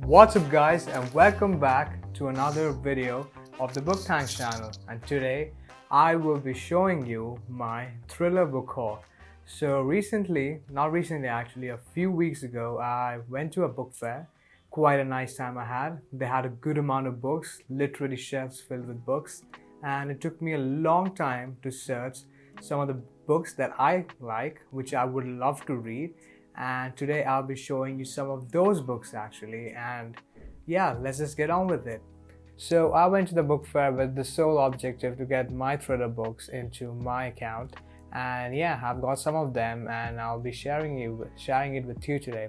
What's up guys, and welcome back to another video of the Book Tank channel. And today I will be showing you my thriller book haul. So not recently actually, a few weeks ago I went to a book fair. Quite a nice time I had. They had a good amount of books, literally shelves filled with books, and it took me a long time to search some of the books that I like, which I would love to read. And today I'll be showing you some of those books actually, and yeah, let's just get on with it. So I went to the book fair with the sole objective to get my thriller books into my account, and yeah, I've got some of them and I'll be sharing it with you today.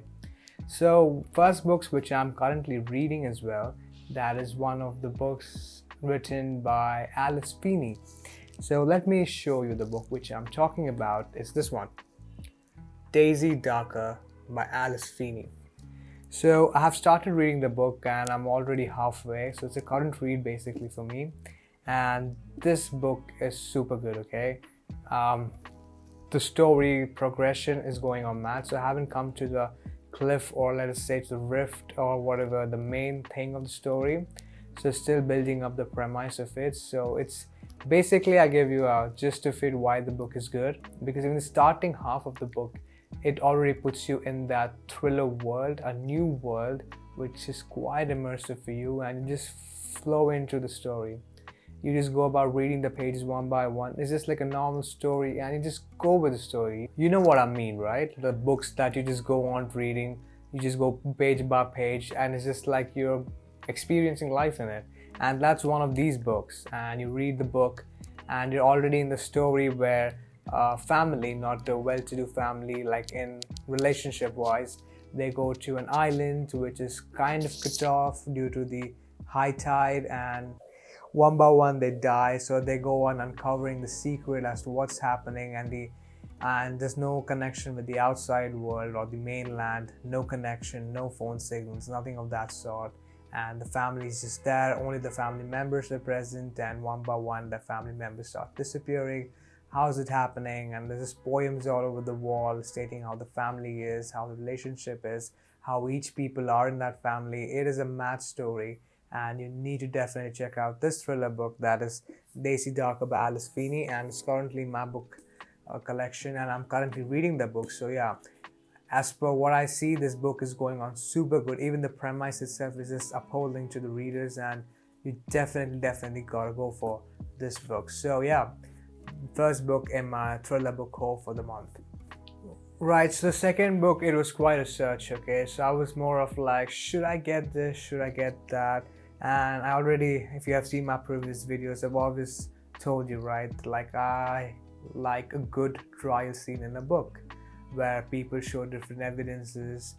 So first books which I'm currently reading as well, that is one of the books written by Alice Feeney. So let me show you the book which I'm talking about. Is this one, Daisy Darker by Alice Feeney. So I have started reading the book and I'm already halfway, so it's a current read basically for me, and this book is super good. Okay, the story progression is going on mad, so I haven't come to the cliff, or let us say to the rift, or whatever the main thing of the story, so still building up the premise of it. So it's basically, I give you a gist of it why the book is good, because in the starting half of the book it already puts you in that thriller world, a new world which is quite immersive for you, and you just flow into the story. You just go about reading the pages one by one. It's just like a normal story and you just go with the story. You know what I mean, right? The books that you just go on reading, you just go page by page and it's just like you're experiencing life in it. And that's one of these books, and you read the book and you're already in the story where family, not a well-to-do family, like in relationship wise, they go to an island which is kind of cut off due to the high tide, and one by one they die. So they go on uncovering the secret as to what's happening, and there's no connection with the outside world or the mainland, no connection, no phone signals, nothing of that sort. And the family is just there, only the family members are present, and one by one the family members start disappearing. How's it happening? And there's just poems all over the wall stating how the family is, how the relationship is, how each people are in that family. It is a mad story, and you need to definitely check out this thriller book, that is Daisy Darker by Alice Feeney, and it's currently in my book collection, and I'm currently reading the book. So yeah, as per what I see, this book is going on super good. Even the premise itself is just upholding to the readers, and you definitely gotta go for this book. So yeah, first book in my thriller book haul for the month. Right, so the second book, it was quite a search. Okay, so I was more of like, should I get this, should I get that? And I already, if you have seen my previous videos, I've always told you, right, like I like a good trial scene in a book where people show different evidences,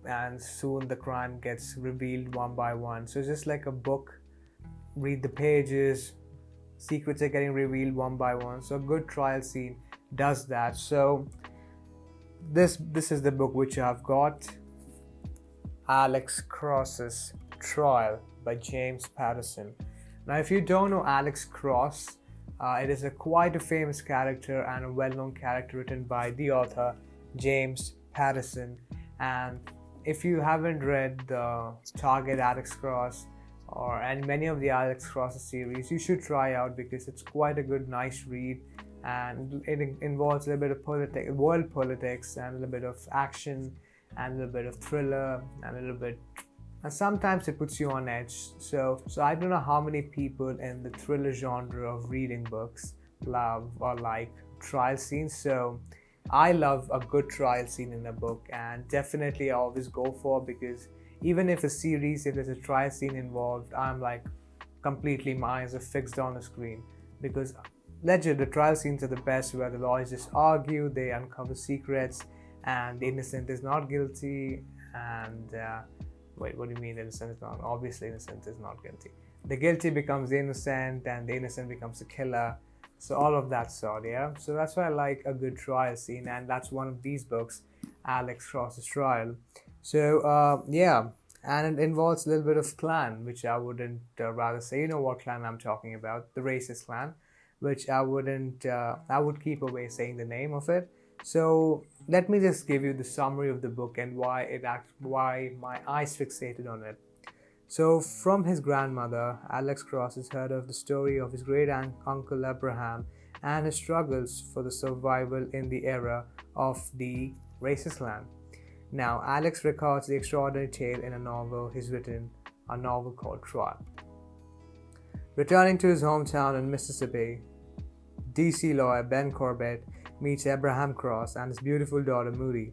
and soon the crime gets revealed one by one. So it's just like a book, read the pages, secrets are getting revealed one by one. So a good trial scene does that. So this is the book which I've got, Alex Cross's Trial by James Patterson. Now if you don't know Alex Cross, it is quite a famous character and a well-known character written by the author James Patterson. And if you haven't read the Target Alex Cross and many of the Alex Cross series, you should try out, because it's quite a good, nice read, and it involves a little bit of world politics, and a little bit of action, and a little bit of thriller, and sometimes it puts you on edge. So I don't know how many people in the thriller genre of reading books love or like trial scenes. So I love a good trial scene in a book, and definitely I always go for, because even if a series, if there's a trial scene involved, I'm like completely, my eyes are fixed on the screen, because legit, the trial scenes are the best, where the lawyers just argue, they uncover secrets, and the innocent is not guilty, and wait, what do you mean the innocent is not? Obviously innocent is not guilty. The guilty becomes the innocent, and the innocent becomes the killer. So all of that sort, yeah. So that's why I like a good trial scene, and that's one of these books, Alex Cross's Trial. So yeah, and it involves a little bit of clan, which I wouldn't rather say. You know what clan I'm talking about, the racist clan, which I would keep away saying the name of it. So let me just give you the summary of the book and why my eyes fixated on it. So from his grandmother, Alex Cross has heard of the story of his great-uncle Abraham and his struggles for the survival in the era of the racist land. Now, Alex records the extraordinary tale in a novel he's written, a novel called Trial. Returning to his hometown in Mississippi, DC lawyer Ben Corbett meets Abraham Cross and his beautiful daughter Moody.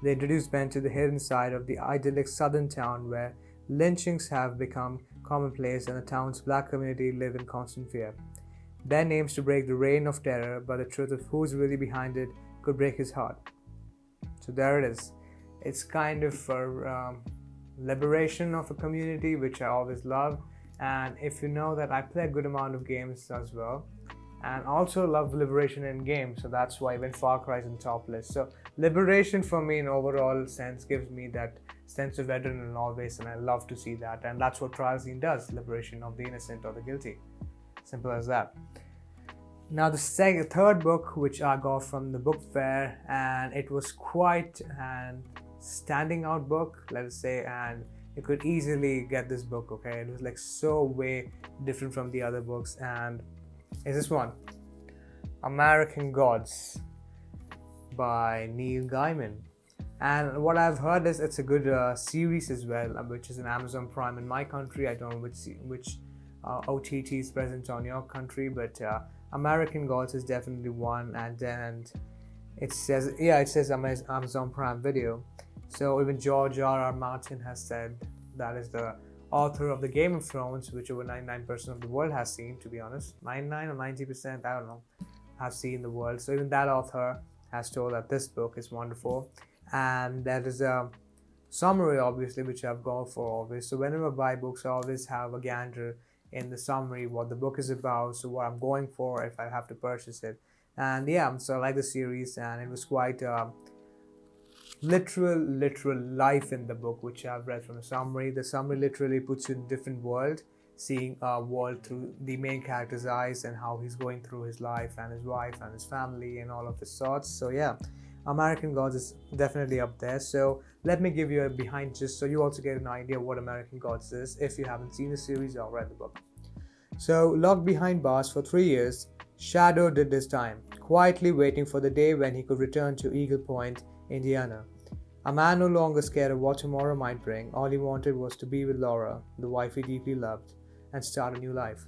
They introduce Ben to the hidden side of the idyllic southern town where lynchings have become commonplace and the town's black community live in constant fear. Ben aims to break the reign of terror, but the truth of who's really behind it could break his heart. So there it is. It's kind of a liberation of a community, which I always love. And if you know that I play a good amount of games as well, and also love liberation in games, so that's why even Far Cry is in top list. So liberation for me in overall sense gives me that sense of adrenaline always, and I love to see that, and that's what Trial Scene does, liberation of the innocent or the guilty. Simple as that. Now the third book which I got from the book fair, and it was quite an standing out book, let us say, and you could easily get this book, okay? It was like so way different from the other books, and is this one, American Gods by Neil Gaiman. And what I've heard is it's a good series as well, which is an Amazon Prime in my country. I don't know which OTT is present on your country, but American Gods is definitely one. And it says Amazon Prime Video. So even George R.R. Martin has said that is the author of the Game of Thrones, which over 99% of the world has seen, to be honest. 99 or 90%, I don't know, have seen the world. So even that author has told that this book is wonderful. And that is a summary, obviously, which I've gone for always. So whenever I buy books, I always have a gander in the summary, what the book is about, so what I'm going for if I have to purchase it. And yeah, so I like the series, and it was quite literal life in the book, which I've read from the summary. The summary literally puts you in a different world, seeing a world through the main character's eyes and how he's going through his life and his wife and his family and all of his sorts. So yeah, American Gods is definitely up there. So let me give you a behind, just so you also get an idea what American Gods is if you haven't seen the series or read the book. So locked behind bars for 3 years, Shadow did his time, quietly waiting for the day when he could return to Eagle Point, Indiana. A man no longer scared of what tomorrow might bring. All he wanted was to be with Laura, the wife he deeply loved, and start a new life.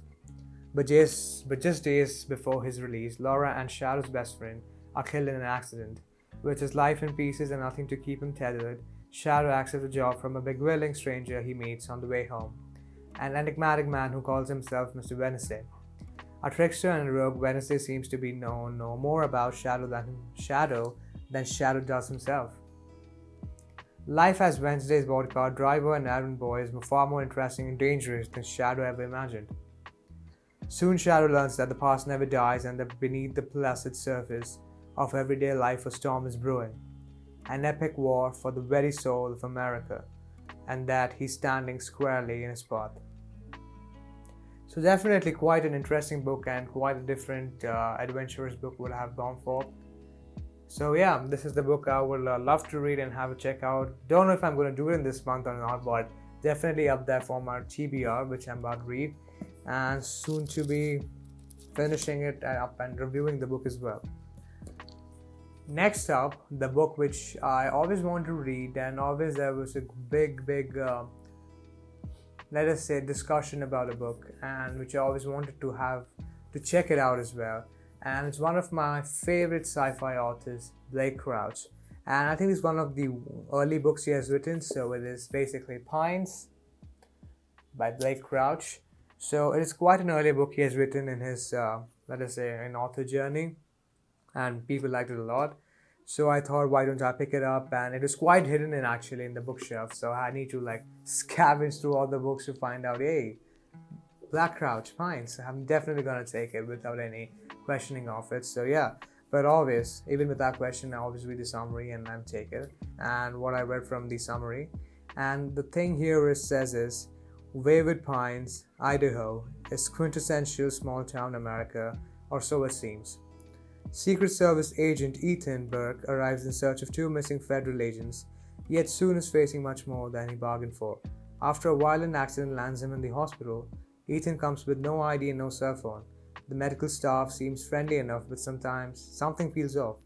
But just days before his release, Laura and Shadow's best friend are killed in an accident. With his life in pieces and nothing to keep him tethered, Shadow accepts a job from a bewilling stranger he meets on the way home, an enigmatic man who calls himself Mr. Wednesday. A trickster and a rogue, Wednesday seems to be know more about Shadow than Shadow does himself. Life as Wednesday's bodyguard, driver, and errand boy is far more interesting and dangerous than Shadow ever imagined. Soon Shadow learns that the past never dies and that beneath the placid surface of everyday life a storm is brewing, an epic war for the very soul of America, and that he's standing squarely in his path. So definitely quite an interesting book and quite a different adventurous book would have gone for. So yeah, this is the book I would love to read and have a check out. Don't know if I'm going to do it in this month or not, but definitely up there for my TBR, which I'm about to read, and soon to be finishing it up and reviewing the book as well. Next up, the book which I always wanted to read, and always there was a big let us say discussion about a book, and which I always wanted to have to check it out as well. And it's one of my favorite sci-fi authors, Blake Crouch, and I think it's one of the early books he has written. So it is basically Pines by Blake Crouch. So it is quite an early book he has written in his let us say an author journey, and people liked it a lot. So I thought, why don't I pick it up? And it is quite hidden in the bookshelf, so I need to scavenge through all the books to find out, hey, Black Crouch, Pines. I'm definitely gonna take it without any questioning of it. So yeah, but always, even with that question, I always read the summary and then take it and what I read from the summary. And the thing here says is, Wayward Pines, Idaho, is quintessential small town America, or so it seems. Secret Service agent Ethan Burke arrives in search of two missing federal agents, yet soon is facing much more than he bargained for. After a violent accident lands him in the hospital, Ethan comes with no ID and no cell phone. The medical staff seems friendly enough, but sometimes something feels off.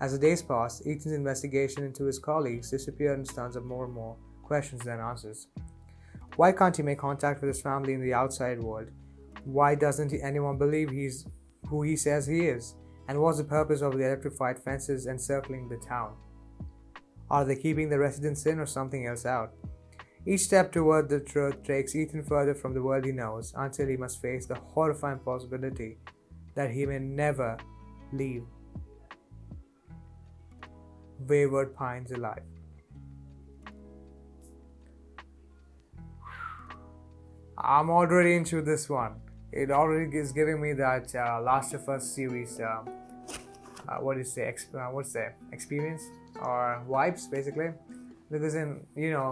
As the days pass, Ethan's investigation into his colleagues' disappearance turns up more and more questions than answers. Why can't he make contact with his family in the outside world? Why doesn't anyone believe he's who he says he is? And what's the purpose of the electrified fences encircling the town? Are they keeping the residents in or something else out? Each step toward the truth takes Ethan further from the world he knows, until he must face the horrifying possibility that he may never leave Wayward Pines alive. I'm already into this one. It already is giving me that Last of Us series, experience or vibes basically. Because in The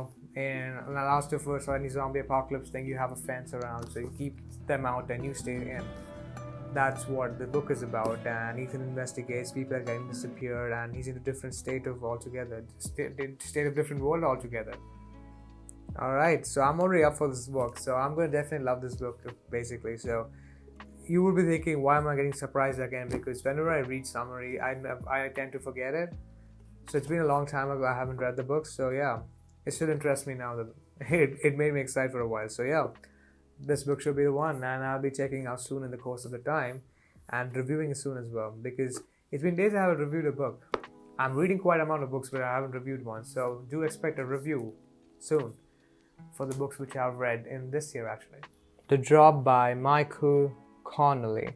Last of Us or any zombie apocalypse thing, you have a fence around, so you keep them out and you stay in. That's what the book is about, and Ethan investigates people are getting disappeared, and he's in a different state of different world altogether. Alright, so I'm already up for this book, so I'm going to definitely love this book basically. So you will be thinking, why am I getting surprised again? Because whenever I read summary, I tend to forget it. So it's been a long time ago I haven't read the book, so yeah, it should interest me now. That it made me excited for a while, so yeah, this book should be the one, and I'll be checking out soon in the course of the time and reviewing it soon as well, because it's been days I haven't reviewed a book. I'm reading quite a amount of books, but I haven't reviewed one, so do expect a review soon for the books which I've read in this year actually. The Drop by Michael Connelly.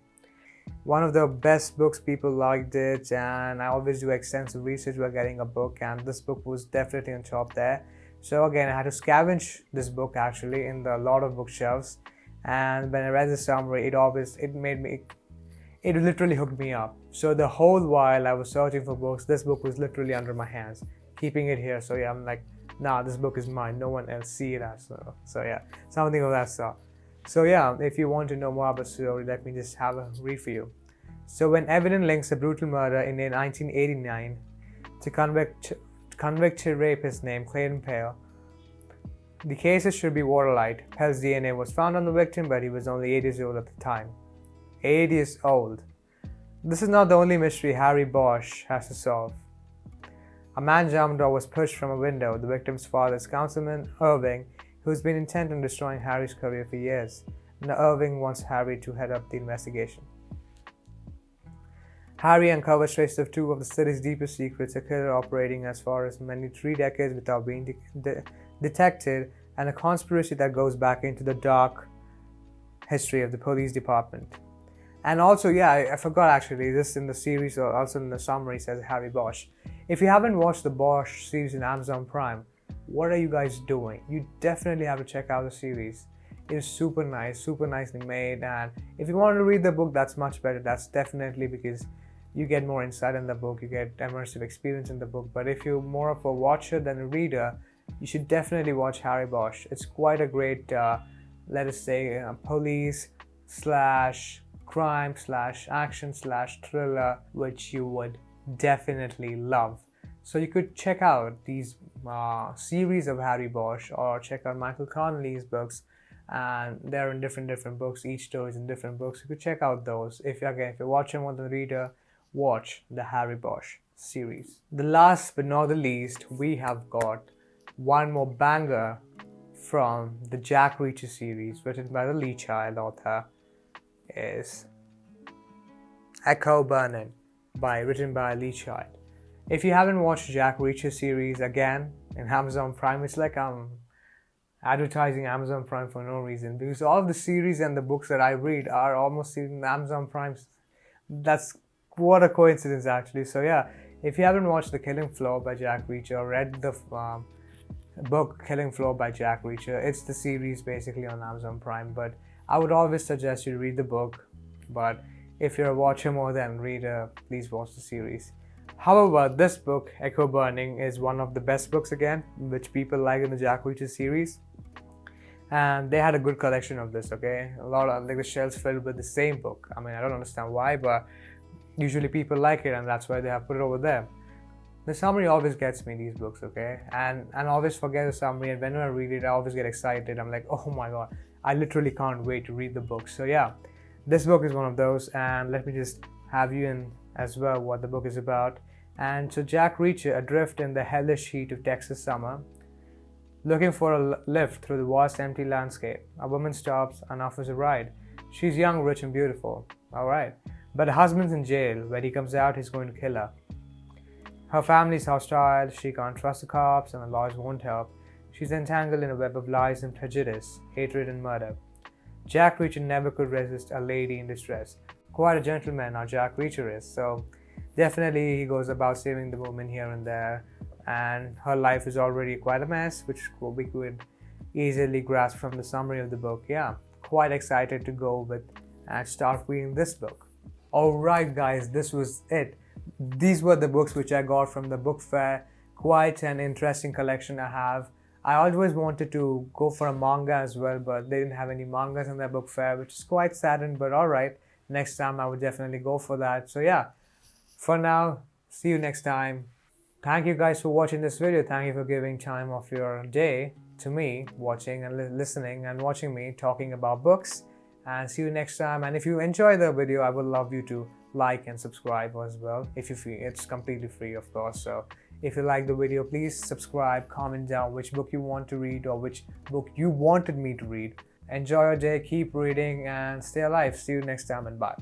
One of the best books, people liked it, and I always do extensive research while getting a book, and this book was definitely on top there. So again, I had to scavenge this book actually in the lot of bookshelves, and when I read the summary, it literally hooked me up. So the whole while I was searching for books, this book was literally under my hands, keeping it here. So yeah, I'm like, nah, this book is mine, no one else see it as well. So yeah, something of that sort. So yeah, if you want to know more about the story, let me just have a read for you. So when evidence links a brutal murder in 1989 to convicted rapist named Clayton Pale, the cases should be waterlight. Pell's DNA was found on the victim, but he was only 8 years old at the time. 8 years old. This is not the only mystery Harry Bosch has to solve. A man jumped or was pushed from a window. The victim's father's councilman, Irving, who's been intent on destroying Harry's career for years. Now Irving wants Harry to head up the investigation. Harry uncovers traces of two of the city's deepest secrets, a killer operating as far as many 3 decades without being detected, and a conspiracy that goes back into the dark history of the police department. And also, yeah, I forgot actually, this in the series or also in the summary says Harry Bosch. If you haven't watched the Bosch series in Amazon Prime, what are you guys doing? You definitely have to check out the series. It is super nice, super nicely made, and if you want to read the book, that's much better. That's definitely because you get more insight in the book, you get immersive experience in the book. But if you're more of a watcher than a reader, you should definitely watch Harry Bosch. It's quite a great, let us say, police / crime / action / thriller, which you would definitely love. So you could check out these series of Harry Bosch, or check out Michael Connelly's books, and they're in different books. Each story is in different books. You could check out those. If you're watching more than a reader, watch the Harry Bosch series. The last but not the least, we have got one more banger from the Jack Reacher series, written by the Lee Child author, is Echo Burning, written by Lee Child. If you haven't watched Jack Reacher series, again, in Amazon Prime, it's like I'm advertising Amazon Prime for no reason, because all of the series and the books that I read are almost in Amazon Prime. That's what a coincidence actually. So yeah, if you haven't watched The Killing Floor by Jack Reacher or read the book Killing Floor by Jack Reacher, it's the series basically on Amazon Prime, but I would always suggest you read the book. But if you're a watcher more than a reader, please watch the series. However, this book, Echo Burning, is one of the best books again, which people like in the Jack Reacher series. And they had a good collection of this, okay? A lot of the shelves filled with the same book. I mean, I don't understand why, but usually people like it and that's why they have put it over there. The summary always gets me, these books, okay? And I always forget the summary, and whenever I read it, I always get excited. I'm like, oh my god, I literally can't wait to read the book. So yeah, this book is one of those, and let me just have you in as well what the book is about. And so Jack Reacher, adrift in the hellish heat of Texas summer, looking for a lift through the vast empty landscape, a woman stops and offers a ride. She's young, rich and beautiful, alright, but her husband's in jail. When he comes out, he's going to kill her. Her family's hostile, she can't trust the cops, and the lawyers won't help. She's entangled in a web of lies and prejudice, hatred and murder. Jack Reacher never could resist a lady in distress. Quite a gentleman, our Jack Reacher is. So definitely he goes about saving the woman here and there, and her life is already quite a mess, which we could easily grasp from the summary of the book. Yeah, quite excited to go with and start reading this book. Alright guys, this was it. These were the books which I got from the book fair. Quite an interesting collection I have. I always wanted to go for a manga as well, but they didn't have any mangas in their book fair, which is quite saddened, but alright. Next time I would definitely go for that. So yeah, for now, see you next time. Thank you guys for watching this video. Thank you for giving time of your day to me, watching and listening and watching me talking about books. And see you next time. And if you enjoy the video, I would love you to like and subscribe as well. If you feel it's completely free, of course. So if you like the video, please subscribe, comment down which book you want to read or which book you wanted me to read. Enjoy your day, keep reading and stay alive. See you next time and bye.